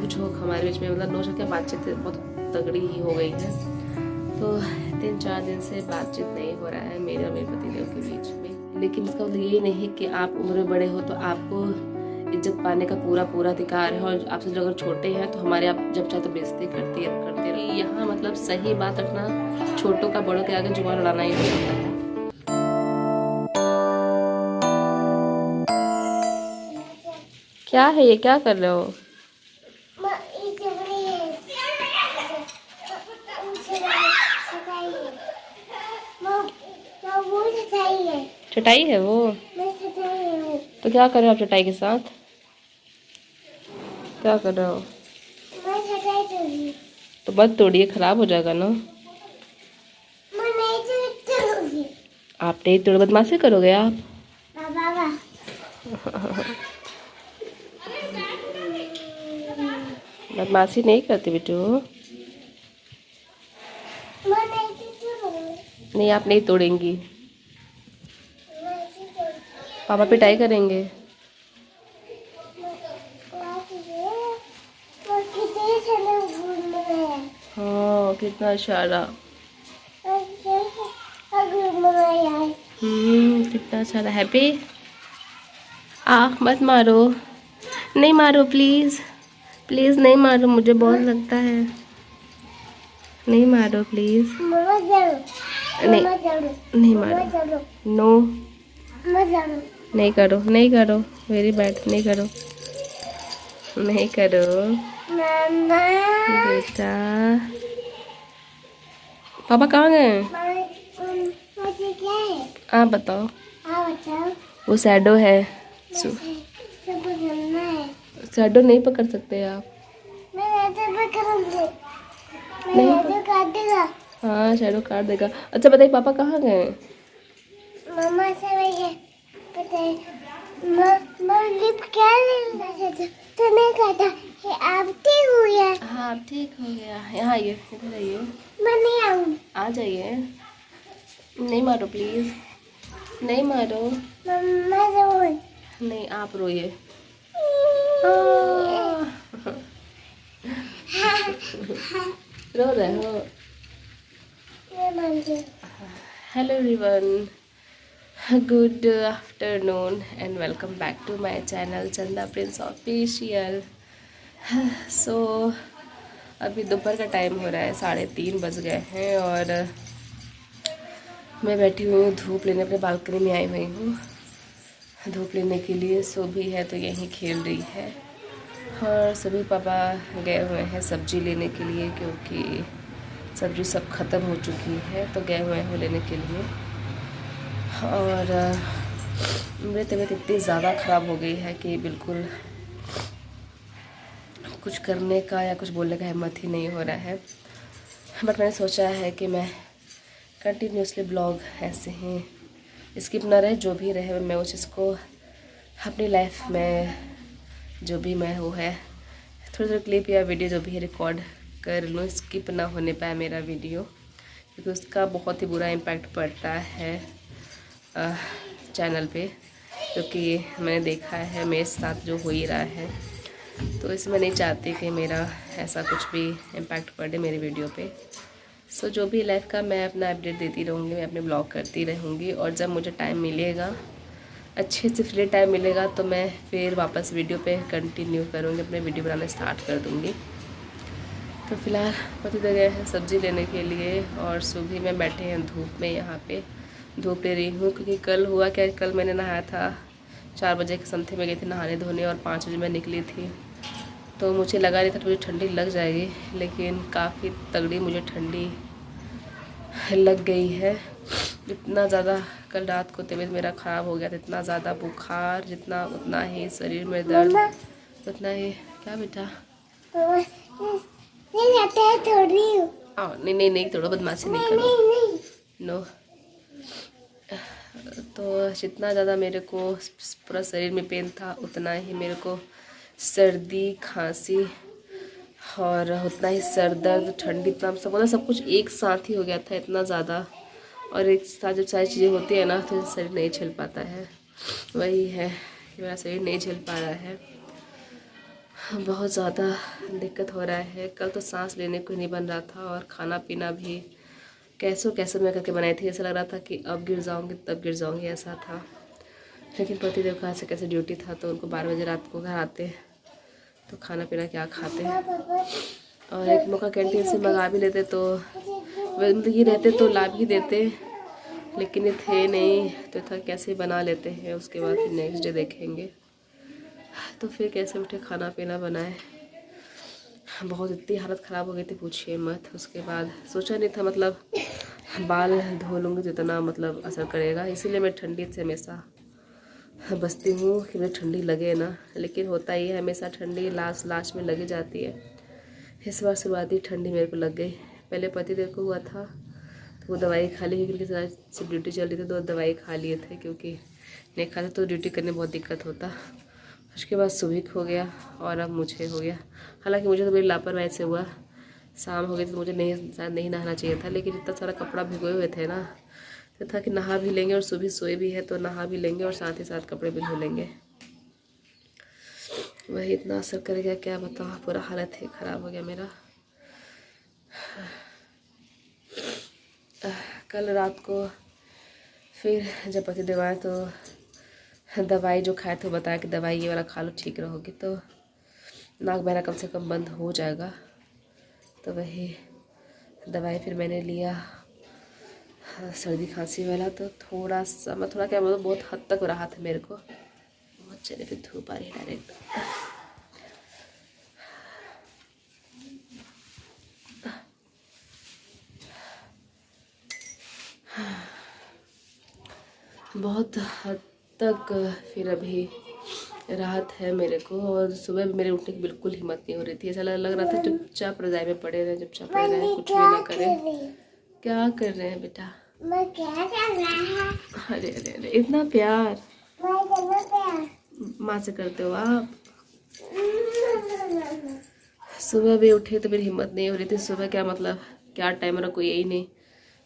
कुछ हो हमारे बीच में, मतलब नोशा क्या बातचीत बहुत तगड़ी ही हो गई है। तो 3-4 दिन से बातचीत नहीं हो रहा है मेरे और मेरे पतिदेव के बीच में। लेकिन इसका मतलब ये नहीं है कि आप उम्र में बड़े हो तो आपको इज्जत पाने का पूरा अधिकार है, और आपसे जो अगर छोटे हैं तो हमारे आप जब चाहे तो बेइज्जती करते रहे। यहाँ मतलब सही बात रखना, छोटों का बड़ों के आगे जुबान लड़ाना ही नहीं होता है। क्या है ये, क्या कर रहे हो? चटाई है वो? तो क्या कर रहे हो आप चटाई के साथ? क्या कर रहे हो? तो मत तोड़िए, खराब हो जाएगा ना। आप नहीं तोड़, बदमाशी करोगे आप। बदमाशी नहीं करती बेटू। नहीं, आप नहीं तोड़ेंगी, पापा पिटाई करेंगे। हाँ, कितना इशारा। कितना अच्छा। हैप्पी मत मारो, नहीं मारो प्लीज, प्लीज नहीं मारो, मुझे बहुत लगता है। नहीं मारो प्लीज। नहीं, नहीं मारो। नो, नहीं करो, नहीं करो, वेरी बैड, नहीं करो, नहीं करो बेटा। पापा कहाँ गए? आप बताओ। वो शैडो है। शैडो नहीं पकड़ सकते आप। नहीं, हाँ शैडो काट देगा। अच्छा बताइए, पापा कहाँ गए? मम्मा से तो नहीं कहता कि आप ठीक हो गया। हाँ आप ठीक हो गया। यहाँ आइए, इधर आइए। मैं नहीं आऊँ। आ जाइए। नहीं मारो प्लीज, नहीं मारो। मम्मा रो। नहीं, आप रोइए। रो रहे हो? Hello everyone, good afternoon and welcome back to my channel Chanda Prince official. So अभी दोपहर का टाइम हो रहा है, 3:30 बज गए हैं और मैं बैठी हुई हूँ धूप लेने। अपने बालकनी में आई हुई हूँ धूप लेने के लिए। सो भी है तो यहीं खेल रही है, और सभी पापा गए हुए हैं सब्जी लेने के लिए, क्योंकि सब्जी सब ख़त्म हो चुकी है, तो गए हुए हैं लेने के लिए। और मेरी तबीयत इतनी ज़्यादा ख़राब हो गई है कि बिल्कुल कुछ करने का या कुछ बोलने का हिम्मत ही नहीं हो रहा है। बट मैंने सोचा है कि मैं कंटिन्यूसली ब्लॉग ऐसे ही स्किप ना रहे, जो भी रहे मैं उस चीज़ को अपनी लाइफ में जो भी मैं वो है थोड़ी क्लिप या वीडियो जो भी है रिकॉर्ड कर लूँ, स्किप ना होने पाए मेरा वीडियो, क्योंकि उसका बहुत ही बुरा इम्पैक्ट पड़ता है चैनल पे, क्योंकि मैंने देखा है मेरे साथ जो हो ही रहा है। तो इसमें नहीं चाहती कि मेरा ऐसा कुछ भी इम्पैक्ट पड़े मेरी वीडियो पे। सो जो भी लाइफ का मैं अपना अपडेट देती रहूँगी, मैं अपने ब्लॉग करती रहूँगी, और जब मुझे टाइम मिलेगा, अच्छे से फ्री टाइम मिलेगा, तो मैं फिर वापस वीडियो पे कंटिन्यू करूँगी, अपने वीडियो बनाना स्टार्ट कर दूँगी। तो फिलहाल पति तो गए हैं सब्ज़ी लेने के लिए, और सुबह में बैठे हैं धूप में, यहाँ पे धूप ले रही हूँ। क्योंकि कल हुआ क्या, कल मैंने नहाया था 4 बजे के समथिंग में गई थी नहाने धोने, और 5 बजे मैं निकली थी। तो मुझे लगा नहीं था थोड़ी ठंडी लग जाएगी, लेकिन काफ़ी तगड़ी मुझे ठंडी लग गई है। इतना ज़्यादा कल रात को तबीयत मेरा ख़राब हो गया था, इतना ज़्यादा बुखार, जितना उतना ही शरीर में दर्द, उतना ही। क्या बेटा? नहीं नहीं नहीं, थोड़ा बदमाशी नहीं करो। नो। तो जितना ज़्यादा मेरे को पूरा शरीर में पेन था, उतना ही मेरे को सर्दी खांसी और उतना ही सर दर्द ठंडी, इतना सब मतलब सब कुछ एक साथ ही हो गया था, इतना ज़्यादा। और एक साथ जब सारी चीज़ें होती है ना, तो शरीर नहीं झेल पाता है। वही है कि मेरा शरीर नहीं झेल पा रहा है। बहुत ज़्यादा दिक्कत हो रहा है। कल तो सांस लेने को नहीं बन रहा था और खाना पीना भी कैसो कैसे मैं करके बनाई थी। ऐसा लग रहा था कि अब गिर जाऊंगी तब गिर जाऊंगी, ऐसा था। लेकिन पतिदेव का ऐसे कैसे ड्यूटी था तो उनको 12 बजे रात को घर आते तो खाना पीना क्या खाते। और एक मौका कैंटीन से मंगा भी लेते तो मतलब ये रहते तो ला भी देते, लेकिन ये थे नहीं तो था कैसे बना लेते हैं। उसके बाद फिर नेक्स्ट डे देखेंगे तो फिर कैसे उठे खाना पीना बनाए। बहुत इतनी हालत ख़राब हो गई थी पूछिए मत। उसके बाद सोचा नहीं था मतलब बाल धो लूँगी तो इतना मतलब असर करेगा, इसीलिए मैं ठंडी से हमेशा बचती हूँ कि मुझे ठंडी लगे ना। लेकिन होता ही है हमेशा ठंडी लास्ट में लगी जाती है। इस बार शुरुआती ठंडी मेरे को लग गई। पहले पतिदेव को हुआ था तो वो दवाई खा ली, क्योंकि उनकी ड्यूटी चल रही थी तो दवाई खा लिए थे, क्योंकि नहीं खाते तो ड्यूटी करने में बहुत दिक्कत होता। उसके बाद सुबह हो गया और अब मुझे हो गया। हालांकि मुझे तो मेरी लापरवाही से हुआ, शाम हो गई तो मुझे नहीं नहाना चाहिए था, लेकिन इतना सारा कपड़ा भिगोए हुए थे ना तो था कि नहा भी लेंगे और सुबह सोए भी है तो नहा भी लेंगे और साथ ही साथ कपड़े भी धो लेंगे। वही इतना असर कर गया क्या बताऊँ, पूरा हालत ही ख़राब हो गया मेरा। कल रात को फिर जब पतिदेव आए तो दवाई जो खाए थे बताया कि दवाई ये वाला खा लो ठीक रहोगी, तो नाक बहना कम से कम बंद हो जाएगा। तो वही दवाई फिर मैंने लिया सर्दी खांसी वाला, तो थोड़ा सा मैं थोड़ा क्या बोलूँ बहुत हद तक रहा था मेरे को। बहुत चले फिर धूप आ रही डायरेक्ट। बहुत हद तक फिर अभी राहत है मेरे को। और सुबह भी मेरे उठने की बिल्कुल हिम्मत नहीं हो रही थी। ऐसा लग रहा था चुपचाप रजाई में पड़े रहे, चुपचाप पड़े रहे, कुछ भी ना करें। क्या कर रहे हैं बेटा? क्या कर रहा है? अरे अरे अरे इतना प्यार माँ से करते हो आप। सुबह भी उठे तो मेरी हिम्मत नहीं हो रही थी। सुबह क्या मतलब क्या टाइम मेरा कोई यही नहीं।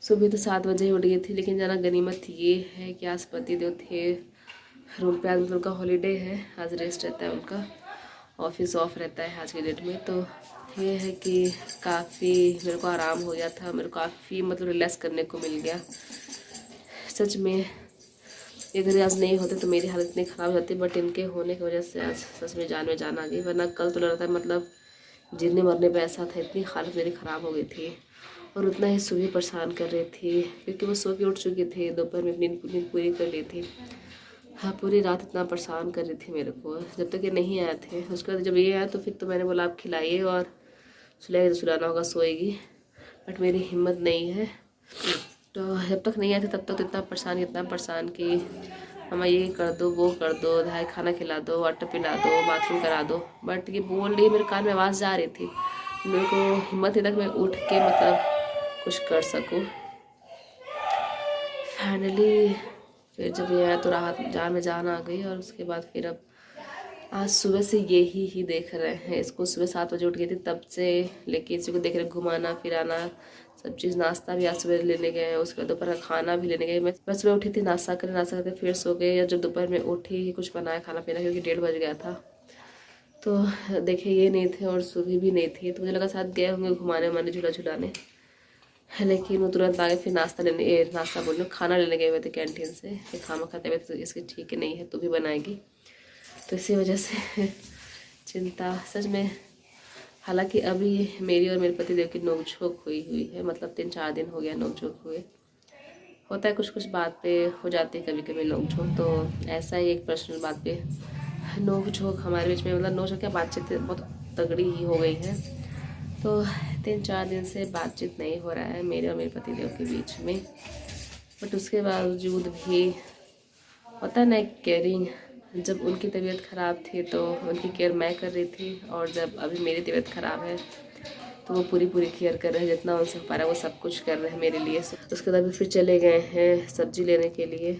सुबह तो 7 बजे ही उठ गई थी, लेकिन जाना गनीमत ये है कि आज पतिदेव थे रूम पे। आज मतलब उनका हॉलीडे है, आज रेस्ट रहता है उनका, ऑफिस ऑफ रहता है आज के डेट में। तो ये है कि काफ़ी मेरे को आराम हो गया था, मेरे को काफ़ी मतलब रिलैक्स करने को मिल गया सच में। इधर आज नहीं होते तो मेरी हालत इतनी ख़राब हो जाती, बट इनके होने की वजह से आज सच में जान आ गई। वरना कल तो लग रहा था मतलब जीने मरने पे ऐसा था, इतनी हालत मेरी ख़राब हो गई थी। और उतना ही सुबह परेशान कर रही थी, क्योंकि वो सो के उठ चुकी थी, दोपहर में नींद पूरी कर ली थी। हाँ पूरी रात इतना परेशान कर रही थी मेरे को जब तक ये नहीं आए थे। उसके बाद जब ये आया तो फिर तो मैंने बोला आप खिलाइए और सुलाइए, तो सुलाना होगा सोएगी, बट मेरी हिम्मत नहीं है। तो जब तक नहीं आए थे तब तक तो इतना परेशान कि मम्मा ये कर दो वो कर दो, धाय खाना खिला दो, वाटर पिला दो, बाथरूम करा दो। बट ये बोल रही मेरे कान में आवाज़ जा रही थी, मेरे को हिम्मत नहीं तक मैं उठ के मतलब कुछ कर सकूँ। फाइनली फिर जब ये आया तो राहत जान में जान आ गई। और उसके बाद फिर अब आज सुबह से यही ही देख रहे हैं। इसको सुबह 7 बजे उठ गई थी तब से लेके इसी को देख रहे, घुमाना फिराना सब चीज़। नाश्ता भी आज सुबह लेने गए, उसके बाद दोपहर का खाना भी लेने गए। मैं सुबह उठी थी नाश्ता करके फिर सो गई। और जब दोपहर में उठी कुछ बनाया खाना पीना, क्योंकि 1:30 बज गया था। तो देखे ये नहीं थे और सुबह भी नहीं थी, तो मुझे लगा साथ गए होंगे घुमाने उमाने झूला झुलाने, लेकिन वो तुरंत आ गए। फिर नाश्ता बोल खाना लेने गए हुए थे कैंटीन से। फिर खाना खाते हुए तो इसकी ठीक नहीं है, तू भी बनाएगी, तो इसी वजह से चिंता सच में। हालांकि अभी मेरी और मेरे पति देव की नोकझोंक हुई है, मतलब 3-4 दिन हो गया नोकझोंक हुए। होता है कुछ बात पे हो जाती है कभी कभी नोकझोंक, तो ऐसा ही एक पर्सनल बात पे नोकझोंक हमारे बीच में, मतलब नोकझोंक क्या बातचीत बहुत तगड़ी ही हो गई है। तो 3-4 दिन से बातचीत नहीं हो रहा है मेरे और मेरे पति देव के बीच में। बट उसके बावजूद भी होता है ना केयरिंग। जब उनकी तबीयत ख़राब थी तो उनकी केयर मैं कर रही थी, और जब अभी मेरी तबीयत ख़राब है तो वो पूरी केयर कर रहे हैं, जितना उनसे हो पा रहा है वो सब कुछ कर रहे हैं मेरे लिए। उसके बाद फिर चले गए हैं सब्जी लेने के लिए,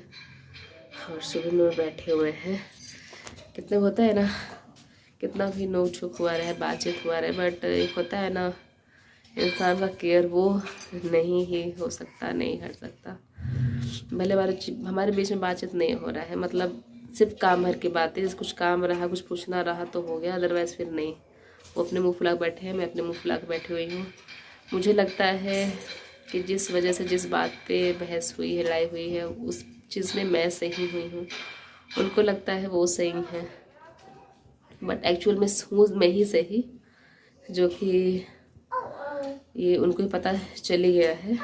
और सुबह में बैठे हुए हैं। कितने होता है ना, कितना भी नोक झोंक हुआ रहे, बातचीत हुआ रहे, बट एक होता है ना इंसान का केयर, वो नहीं ही हो सकता, नहीं हट सकता। भले हमारे बीच में बातचीत नहीं हो रहा है, मतलब सिर्फ काम भर की बातें, जैसे कुछ काम रहा, कुछ पूछना रहा तो हो गया, अदरवाइज़ फिर नहीं। वो अपने मुँह फुला बैठे हैं, मैं अपने मुँह फुला के बैठी हुई हूँ। मुझे लगता है कि जिस वजह से जिस बात पे बहस हुई है, लड़ाई हुई है, उस चीज़ में मैं सही हुई हूँ। उनको लगता है वो सही है, बट एक्चुअल में हूँ मैं ही सही, जो कि ये उनको ही पता चली गया है।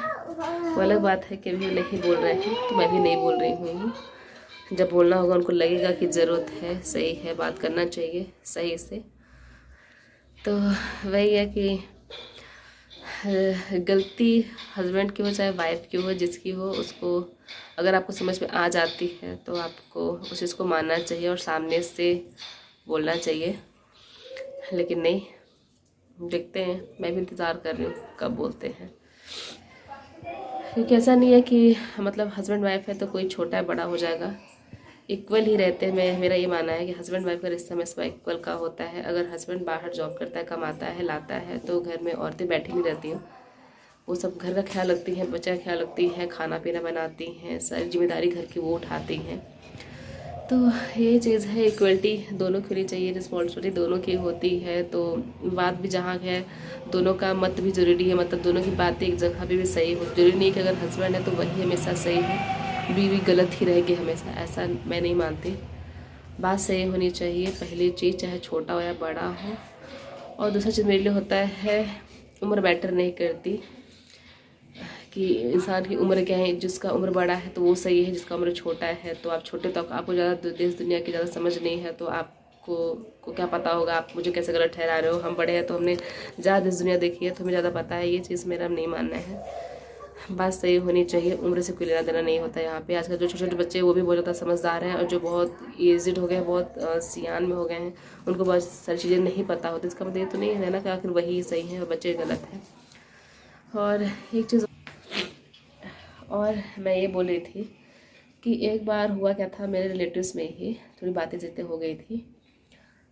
वो अलग बात है कि अभी वो नहीं बोल रहे हैं, तो मैं भी नहीं बोल रही हूँ। जब बोलना होगा उनको लगेगा कि ज़रूरत है, सही है, बात करना चाहिए सही से। तो वही है कि गलती हस्बैंड की हो चाहे वाइफ की हो, जिसकी हो, उसको अगर आपको समझ में आ जाती है तो आपको उस चीज़ को मानना चाहिए और सामने से बोलना चाहिए। लेकिन नहीं, देखते हैं, मैं भी इंतज़ार कर रही हूँ कब बोलते हैं। क्योंकि ऐसा नहीं है कि मतलब हस्बैंड वाइफ है तो कोई छोटा है बड़ा हो जाएगा, इक्वल ही रहते हैं। मेरा ये मानना है कि हस्बैंड वाइफ का रिश्ता हमेशा इक्वल का होता है। अगर हस्बैंड बाहर जॉब करता है, कमाता है, लाता है, तो घर में औरतें बैठी नहीं रहती हैं, वो सब घर का ख्याल रखती हैं, बच्चा का ख्याल रखती हैं, खाना पीना बनाती हैं, सारी जिम्मेदारी घर की वो उठाती हैं। तो ये चीज़ है, इक्वलिटी दोनों की होनी चाहिए, रिस्पॉन्सिबिलिटी दोनों की होती है। तो बात भी जहाँ है, दोनों का मत भी ज़रूरी है, मतलब दोनों की बातें एक जगह पे भी सही हो। जरूरी नहीं कि अगर हस्बैंड है तो वही हमेशा सही है, बीवी गलत ही रहेगी हमेशा, ऐसा मैं नहीं मानती। बात सही होनी चाहिए पहली चीज़, चाहे छोटा हो या बड़ा हो। और दूसरा चीज़ मेरे लिए होता है, उम्र मैटर नहीं करती कि इंसान की उम्र क्या है। जिसका उम्र बड़ा है तो वो सही है, जिसका उम्र छोटा है तो आप छोटे, तो आपको ज़्यादा देश दुनिया की ज़्यादा समझ नहीं है, तो आपको क्या पता होगा, आप मुझे कैसे गलत ठहरा रहे हो। हम बड़े हैं तो हमने ज़्यादा देश दुनिया देखी है, तो हमें ज़्यादा पता है। ये चीज़ मेरा नहीं मानना है, बात सही होनी चाहिए, उम्र से कोई लेना देना नहीं होता है यहाँ पे। आजकल जो छोटे छोटे बच्चे हैं वो भी बहुत ज़्यादा समझदार हैं, और जो बहुत एजिड हो गए हैं, बहुत सियान में हो गए हैं, उनको बहुत सारी चीज़ें नहीं पता होती। इसका मतलब ये तो नहीं है ना कि आखिर वही सही है और बच्चे गलत हैं। और एक चीज़ और मैं ये बोल रही थी कि एक बार हुआ क्या था, मेरे रिलेटिव्स में ही थोड़ी बातें जितने हो गई थी।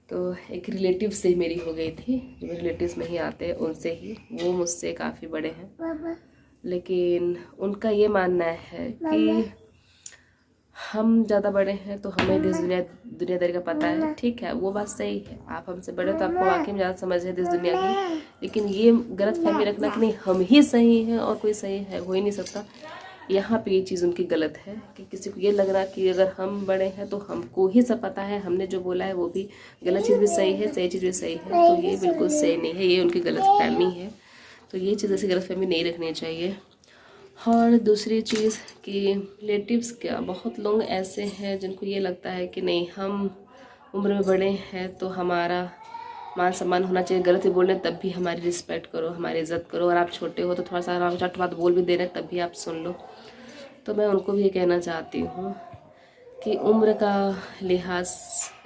तो एक रिलेटिव से मेरी हो गई थी, जो मेरे रिलेटिव्स में ही आते हैं उनसे ही। वो मुझसे काफ़ी बड़े हैं, लेकिन उनका ये मानना है कि हम ज़्यादा बड़े हैं तो हमें देश दुनियादारी का पता है। ठीक है, वो बात सही है, आप हमसे बड़े तो आपको वाकई में ज़्यादा समझ है देश दुनिया की। लेकिन ये गलत फहमी रखना कि नहीं हम ही सही हैं और कोई सही है हो ही नहीं सकता, यहाँ पे ये चीज़ उनकी गलत है। कि किसी को ये लग रहा कि अगर हम बड़े हैं तो हमको ही सब पता है, हमने जो बोला है वो भी गलत चीज़ भी सही है, सही चीज़ भी सही है, तो ये बिल्कुल सही नहीं है, ये उनकी गलत फहमी है। तो ये चीज़ ऐसी गलत फहमी नहीं रखनी चाहिए। और दूसरी चीज़ कि रिलेटिव्स क्या, बहुत लोग ऐसे हैं जिनको ये लगता है कि नहीं हम उम्र में बड़े हैं तो हमारा मान सम्मान होना चाहिए, गलत ही बोल रहे तब भी हमारी रिस्पेक्ट करो, हमारी इज़्ज़त करो, और आप छोटे हो तो थोड़ा सा आप चट बात बोल भी दे रहे हैं तब भी आप सुन लो। तो मैं उनको भी ये कहना चाहती हूँ कि उम्र का लिहाज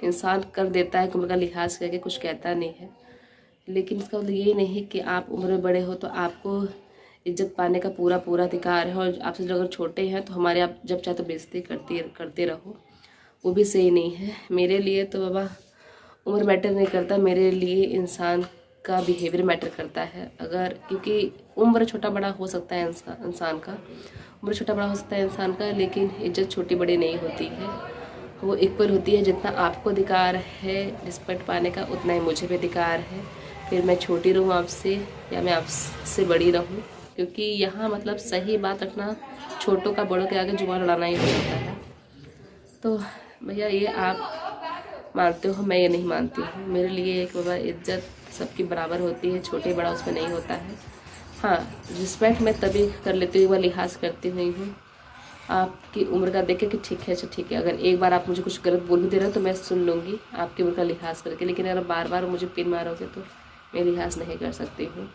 इंसान कर देता है, उम्र का लिहाज करके कुछ कहता नहीं है, लेकिन इसका मतलब ये नहीं कि आप उम्र में बड़े हो तो आपको इज्जत पाने का पूरा पूरा अधिकार है, और आपसे जो अगर छोटे हैं तो हमारे आप जब चाहे तो बेइज्जती करते रहो, वो भी सही नहीं है। मेरे लिए तो बाबा उम्र मैटर नहीं करता, मेरे लिए इंसान का बिहेवियर मैटर करता है। अगर क्योंकि उम्र छोटा बड़ा हो सकता है इंसान का, उम्र छोटा बड़ा हो सकता है इंसान का, लेकिन इज्जत छोटी बड़ी नहीं होती है, वो इक्वल होती है। जितना आपको अधिकार है रिस्पेक्ट पाने का, उतना ही मुझे भी अधिकार है। फिर मैं छोटी रहूँ आपसे या मैं आपसे बड़ी रहूँ, क्योंकि यहाँ मतलब सही बात रखना, छोटों का बड़ों के आगे जुबान लड़ाना ही हो जाता है। तो भैया ये आप मानते हो, मैं ये नहीं मानती हूँ। मेरे लिए एक बाबा इज्जत सबकी बराबर होती है, छोटे बड़ा उसमें नहीं होता है। हाँ, रिस्पेक्ट मैं तभी कर लेती हूँ, वह लिहाज करती हुई हूँ आपकी उम्र का देख के कि ठीक है, अच्छा ठीक है, अगर एक बार आप मुझे कुछ गलत बोल भी दे रहे हो तो मैं सुन लूँगी आपकी उम्र का लिहाज करके, लेकिन अगर बार बार मुझे पिन मारोगे तो मैं लिहाज नहीं कर सकती हूँ।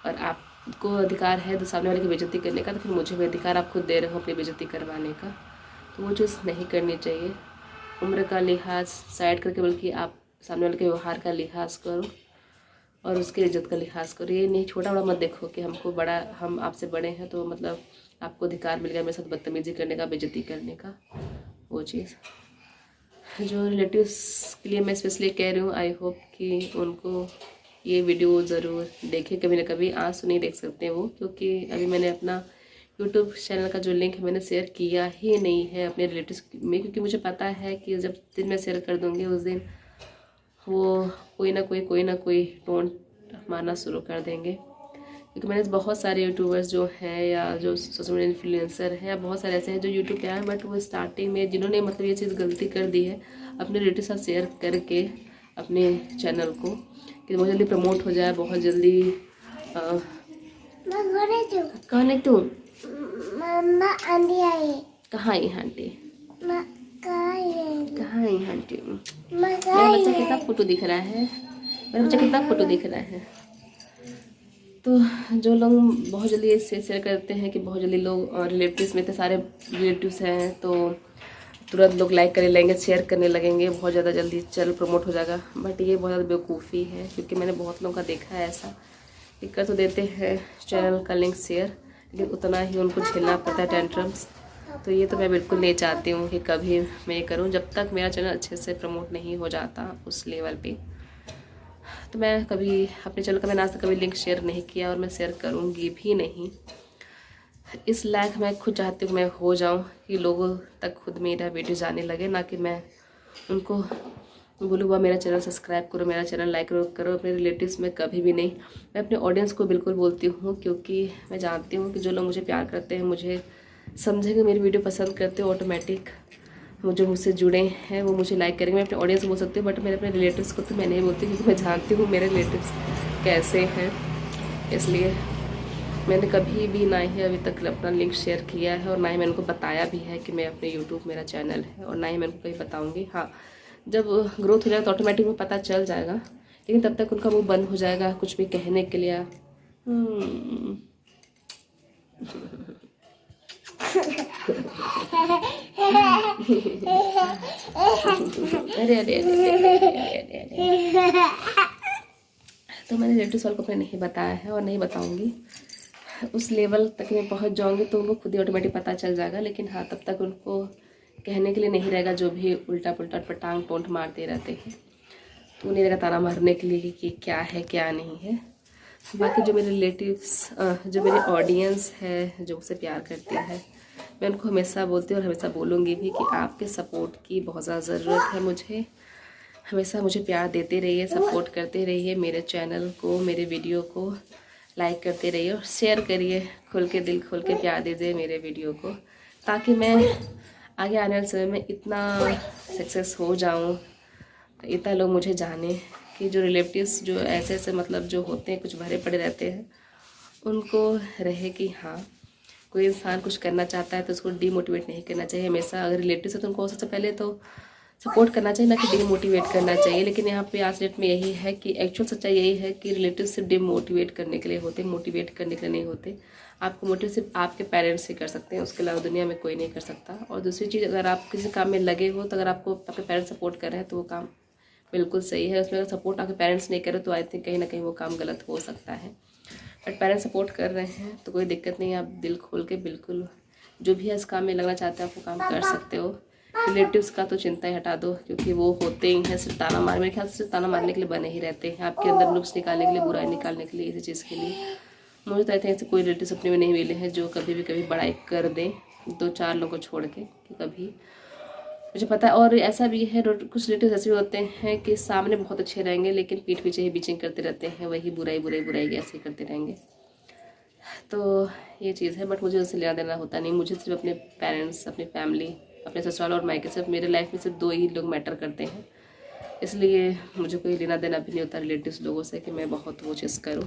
और आपको अधिकार है तो सामने वाले की बेइज्जती करने का, तो फिर मुझे भी अधिकार आप खुद दे रहे हो अपनी बेइज्जती करवाने का, तो वो चीज़ नहीं करनी चाहिए। उम्र का लिहाज साइड करके बल्कि आप सामने वाले के व्यवहार का लिहाज करो और उसकी इज्जत का लिहाज करो। ये नहीं छोटा बड़ा मत देखो कि हमको बड़ा, हम आपसे बड़े हैं तो मतलब आपको अधिकार मिल गया मेरे साथ बदतमीजी करने का, बेइज्जती करने का। वो चीज़ जो रिलेटिव्स के लिए मैं स्पेशली कह रही हूँ, आई होप कि उनको ये वीडियो ज़रूर देखें, कभी ना कभी। आज तो नहीं देख सकते वो, क्योंकि अभी मैंने अपना यूट्यूब चैनल का जो लिंक है मैंने शेयर किया ही नहीं है अपने रिलेटिव्स में, क्योंकि मुझे पता है कि जब दिन मैं शेयर कर दूँगी उस दिन वो कोई ना कोई टोंट मारना शुरू कर देंगे। क्योंकि मैंने बहुत सारे यूट्यूबर्स जो हैं या जो सोशल मीडिया इन्फ्लुएंसर हैं या बहुत सारे ऐसे हैं जो यूट्यूब पे आए, बट वो स्टार्टिंग में जिन्होंने मतलब ये चीज़ गलती कर दी है अपने रिलेटिव साथ शेयर करके अपने चैनल को कि बहुत जल्दी प्रमोट हो जाए, बहुत जल्दी कौन है तू? मम्मा आंटी आई। कहाँ आई आंटी? कहाँ आई आंटी? मेरा बच्चा कितना फोटो दिख रहा है, मेरा बच्चा कितना फोटो दिख रहा है। तो जो लोग बहुत जल्दी इससे शेयर करते हैं कि बहुत जल्दी लोग रिलेटिव्स में इतने सारे रिलेटिव्स हैं तो तुरंत लोग लाइक करने लगेंगे, शेयर करने लगेंगे, बहुत ज़्यादा जल्दी चैनल प्रमोट हो जाएगा। बट ये बहुत ज़्यादा बेवकूफ़ी है, क्योंकि मैंने बहुत लोगों का देखा है ऐसा कि कर तो देते हैं चैनल का लिंक शेयर, लेकिन उतना ही उनको झेलना पड़ता है टेंट्रम्स। तो ये तो मैं बिल्कुल नहीं चाहती हूँ कि कभी मैं ये करूँ, जब तक मेरा चैनल अच्छे से प्रमोट नहीं हो जाता उस लेवल पे। तो मैं कभी अपने चैनल का मैंने आज तक कभी लिंक शेयर नहीं किया और मैं शेयर करूँगी भी नहीं। इस लायक मैं खुद चाहती हूँ मैं हो जाऊँ कि लोगों तक खुद मेरा वीडियो जाने लगे, ना कि मैं उनको बोलूँ वह मेरा चैनल सब्सक्राइब करो, मेरा चैनल लाइक करो। अपने रिलेटिव्स में कभी भी नहीं। मैं अपने ऑडियंस को बिल्कुल बोलती हूँ, क्योंकि मैं जानती हूँ कि जो लोग मुझे प्यार करते हैं, मुझे समझेंगे, मेरी वीडियो पसंद करते हो, ऑटोमेटिक वो जो मुझसे जुड़े हैं वो मुझे लाइक करेंगे। मैं अपने ऑडियंस को बोल सकती हूँ, बट मेरे अपने रिलेटिव्स को तो मैं नहीं बोलती, क्योंकि मैं जानती हूँ मेरे रिलेटिव्स कैसे हैं। इसलिए मैंने कभी भी ना ही अभी तक अपना लिंक शेयर किया है और ना ही मैंने उनको बताया भी है कि मैं अपने यूट्यूब मेरा चैनल है, और ना ही मैं उनको कहीं बताऊँगी। हाँ, जब ग्रोथ हो जाएगा तो ऑटोमेटिक में पता चल जाएगा, लेकिन तब तक उनका मुँह बंद हो जाएगा कुछ भी कहने के लिए। अरे अरे तो मैंने रिलेटिव्स वालों को अपने नहीं बताया है और नहीं बताऊंगी। उस लेवल तक मैं पहुंच जाऊंगी तो उनको खुद ही ऑटोमेटिक पता चल जाएगा, लेकिन हाँ तब तक उनको कहने के लिए नहीं रहेगा जो भी उल्टा पुल्टा पटांग टोंट मारते रहते हैं। तो नहीं रहेगा ताना मारने के लिए कि क्या है क्या नहीं है। बाकी जो मेरे रिलेटिव्स, जो मेरे ऑडियंस है जो मुझसे प्यार करते हैं, मैं उनको हमेशा बोलती हूँ और हमेशा बोलूँगी भी कि आपके सपोर्ट की बहुत ज़्यादा ज़रूरत है मुझे। हमेशा मुझे प्यार देते रहिए, सपोर्ट करते रहिए, मेरे चैनल को, मेरे वीडियो को लाइक करते रहिए और शेयर करिए, खोल के दिल खोल के प्यार दीजिए मेरे वीडियो को, ताकि मैं आगे आने वाले समय में इतना सक्सेस हो जाऊँ, इतना लोग मुझे जाने कि जो रिलेटिव्स जो ऐसे ऐसे मतलब जो होते हैं कुछ भरे पड़े रहते हैं, उनको रहे कि हाँ कोई इंसान कुछ करना चाहता है तो उसको डीमोटिवेट नहीं करना चाहिए हमेशा। अगर रिलेटिव है तो उनको सबसे पहले तो सपोर्ट करना चाहिए, ना कि डीमोटिवेट करना चाहिए। लेकिन यहाँ पे आज डेट में यही है कि एक्चुअल सच्चाई यही है कि रिलेटिव सिर्फ डीमोटिवेट करने के लिए होते, मोटिवेट करने के लिए नहीं होते। आपको मोटिवेट सिर्फ आपके पेरेंट्स ही कर सकते हैं, उसके अलावा दुनिया में कोई नहीं कर सकता। और दूसरी चीज़, अगर आप किसी काम में लगे हो तो अगर आपको आपके पेरेंट्स सपोर्ट कर रहे हैं तो वो काम बिल्कुल सही है। उसमें अगर सपोर्ट आपके पेरेंट्स नहीं करें तो आई थिंक कहीं ना कहीं वो काम गलत हो सकता है। बट पेरेंट्स सपोर्ट कर रहे हैं तो कोई दिक्कत नहीं है, आप दिल खोल के बिल्कुल जो भी है इस काम में लगना चाहते हैं आप वो काम कर सकते हो। रिलेटिव्स का तो चिंता ही हटा दो, क्योंकि वो होते ही हैं सिर्फ ताना मार, मेरे ख्याल से ताना मारने के लिए बने ही रहते हैं, आपके अंदर नुक्स निकालने के लिए, बुराई निकालने के लिए, इसी चीज़ के लिए। मुझे तो ऐसे ऐसे कोई रिलेटिव्स अपने में नहीं मिले हैं जो कभी बड़ाई कर दें 2-4 लोगों को छोड़ के, कि कभी मुझे पता है। और ऐसा भी है कुछ रिलेटिव्स ऐसे भी होते हैं कि सामने बहुत अच्छे रहेंगे लेकिन पीठ पीछे ही बीचिंग करते रहते हैं, वही बुराई ऐसे करते रहेंगे। तो ये चीज़ है, बट मुझे उससे लेना देना होता नहीं। मुझे सिर्फ अपने पेरेंट्स, अपनी फैमिली, अपने ससुराल और मायके, सिर्फ मेरे लाइफ में सिर्फ 2 ही लोग मैटर करते हैं। इसलिए मुझे कोई लेना देना भी नहीं होता रिलेटिव्स लोगों से कि मैं बहुत वो चीज़ करूँ।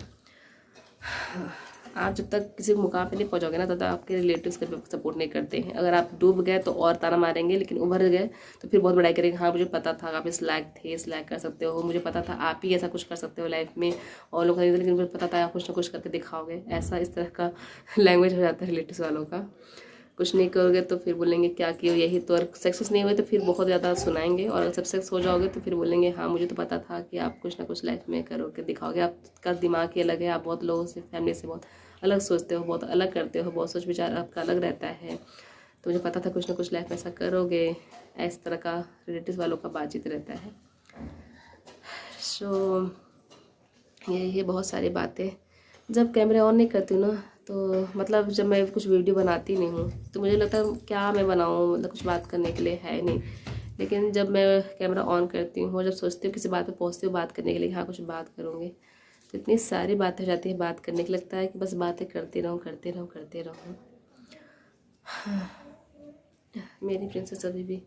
आप जब तक किसी मुकाम पे नहीं पहुंचोगे ना तब तक आपके रिलेटिव्स कभी सपोर्ट नहीं करते हैं। अगर आप डूब गए तो और ताना मारेंगे, लेकिन उभर गए तो फिर बहुत बड़ाई करेंगे। हाँ मुझे पता था आप इस लायक थे, इस लायक कर सकते हो, मुझे पता था आप ही ऐसा कुछ कर सकते हो लाइफ में, और लोग नहीं, लेकिन मुझे पता था आप कुछ ना कुछ करके दिखाओगे। ऐसा इस तरह का लैंग्वेज हो जाता है रिलेटिव्स वालों का। कुछ नहीं करोगे तो फिर बोलेंगे क्या किया यही तो, और सक्सेस नहीं हुए तो फिर बहुत ज़्यादा सुनाएंगे, और अगर सक्सेस हो जाओगे तो फिर बोलेंगे हाँ मुझे तो पता था कि आप कुछ ना कुछ लाइफ में करोगे, दिखाओगे। आपका दिमाग ही अलग है, आप बहुत लोगों से, फैमिली से बहुत अलग सोचते हो, बहुत अलग करते हो, बहुत सोच विचार आपका अलग रहता है। तो मुझे पता था कुछ ना कुछ लाइफ में ऐसा करोगे। इस तरह का रिलेटिव वालों का बातचीत रहता है। सो यही है बहुत सारी बातें। जब कैमरे ऑन नहीं करती हूँ ना तो मतलब जब मैं कुछ वीडियो बनाती नहीं हूँ तो मुझे लगता है क्या मैं बनाऊँ, मतलब कुछ बात करने के लिए है नहीं। लेकिन जब मैं कैमरा ऑन करती हूँ, जब सोचती हूँ किसी बात पे पहुँचती हूँ बात करने के लिए, हाँ कुछ बात करूँगी, तो इतनी सारी बातें हो जाती है बात करने के, लगता है कि बस बातें करते रहूँ करते रहूँ करते रहूँ। मेरी प्रिंसेस अभी भी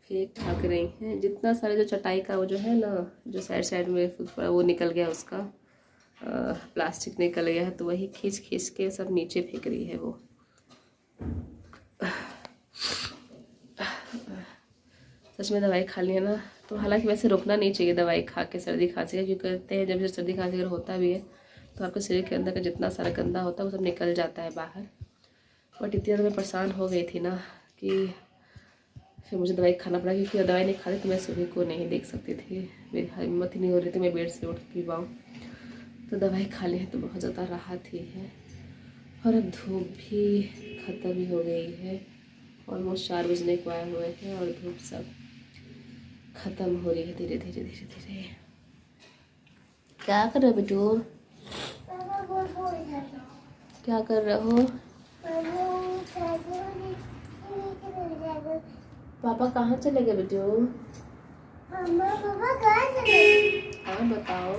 ठीक ठाक रही हैं। जितना सारे जो चटाई का वो जो है ना, जो साइड साइड में वो निकल गया, उसका प्लास्टिक निकल गया है, तो वही खींच खींच के सब नीचे फेंक रही है वो। सच में दवाई खा ली है ना, तो हालांकि वैसे रुकना नहीं चाहिए दवाई खा के सर्दी खांसी का, क्योंकि कहते हैं जब सर्दी खांसी अगर होता भी है तो आपके शरीर के अंदर का जितना सारा गंदा होता है वो सब निकल जाता है बाहर। बट इतनी ज़्यादा मैं परेशान हो गई थी ना कि फिर मुझे दवाई खाना पड़ा, क्योंकि दवाई नहीं खाती तो मैं सुबह को नहीं देख सकती थी, मेरी हिम्मत ही नहीं हो रही थी मैं बेड से उठ के पाऊँ। तो दवाई खा ली है तो बहुत ज़्यादा राहत ही है। और अब धूप भी ख़त्म ही हो गई है, ऑलमोस्ट 4 बजने को आए हुए हैं और धूप सब ख़त्म हो रही है धीरे धीरे धीरे धीरे। क्या कर रहे हो बेटू? क्या कर रहे हो? पापा कहाँ चले गए बेटू? पापा कहाँ चले गए? हाँ बताओ।